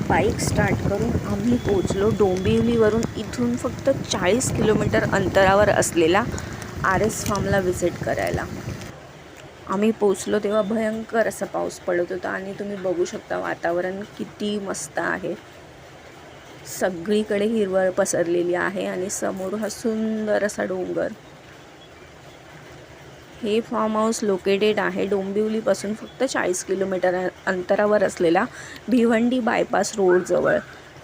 Bike start करून आम्ही पोचलो डोंबिवलीवरून. इथून फक्त 40 किलोमीटर अंतरावर असलेला RS फार्मला व्हिजिट करायला. आम्ही पोचलो तेव्हा भयंकर असा पाऊस पडत होता आणि तुम्ही बघू शकता वातावरण किती मस्त आहे. सगळीकडे हिरवळ पसरलेली आहे आणि समोर हा सुंदर असा डोंगर. हे फार्म हाऊस लोकेटेड आहे डोंबिवलीपासून फक्त 40 किलोमीटर अंतरावर असलेला भिवंडी बायपास रोडजवळ,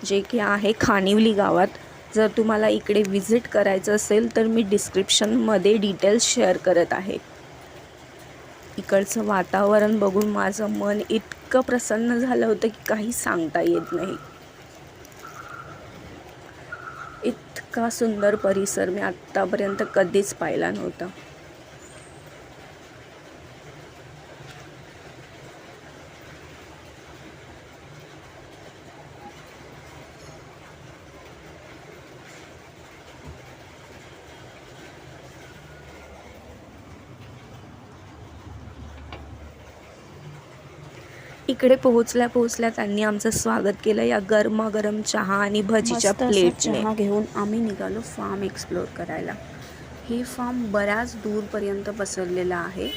जे की आहे खानिवली गावात. जर तुम्हाला इकडे व्हिजिट करायचं असेल तर मी डिस्क्रिप्शनमध्ये डिटेल्स शेअर करत आहे. इकडचं वातावरण बघून माझं मन इतकं प्रसन्न झालं होतं की काही सांगता येत नाही. इतका सुंदर परिसर मी आत्तापर्यंत कधीच पाहिला नव्हता. इकडे पोहोचल्या त्यांनी आमचं स्वागत केलं या गरमागरम चहा आणि भजीच्या प्लेटने. चहा घेऊन आम्ही निघालो फार्म एक्सप्लोअर करायला. हे फार्म बऱ्याच दूरपर्यंत पसरलेलं आहे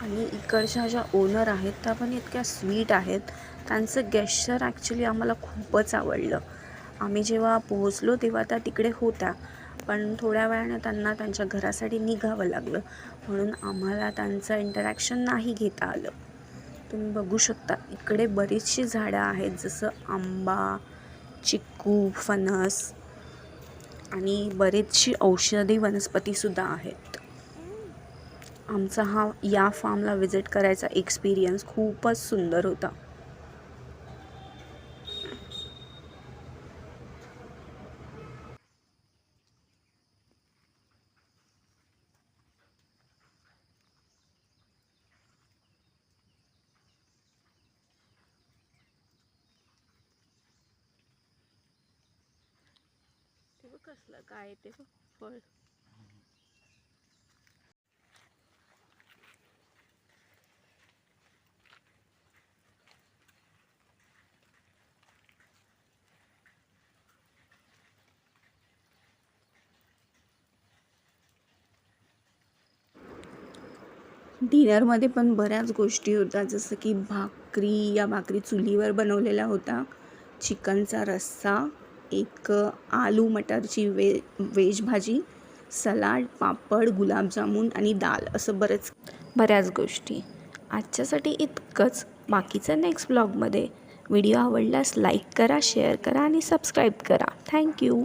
आणि इकडच्या ज्या ओनर आहेत त्या पण इतक्या स्वीट आहेत. त्यांचं गेस्चर ॲक्च्युली आम्हाला खूपच आवडलं. आम्ही जेव्हा पोहोचलो तेव्हा त्या तिकडे होत्या, पण थोड्या वेळाने त्यांना त्यांच्या घरासाठी निघावं लागलं, म्हणून आम्हाला त्यांचं इंटरॅक्शन नाही घेता आलं. तुम्ही बघू शकता इकडे बरीचशी झाडं आहेत, जसं आंबा, चिक्कू, फणस आणि बरीचशी औषधी वनस्पतीसुद्धा आहेत. आमचा या फार्मला व्हिजिट करायचा एक्सपिरियन्स खूपच सुंदर होता. कसलं काय ते फळ. डिनरमध्ये पण बऱ्याच गोष्टी होत्या, जसं की भाकरी. या भाकरी चुलीवर बनवलेल्या होत्या, चिकनचा रस्सा, एक आलू मटरची व्हेज भाजी, सलाड, पापड, गुलाबजामुन आणि दाल, असं बऱ्याच गोष्टी. आजच्यासाठी इतकंच. बाकीचं नेक्स्ट ब्लॉगमध्ये. व्हिडिओ आवडल्यास लाईक करा, शेअर करा आणि सबस्क्राईब करा. थँक्यू.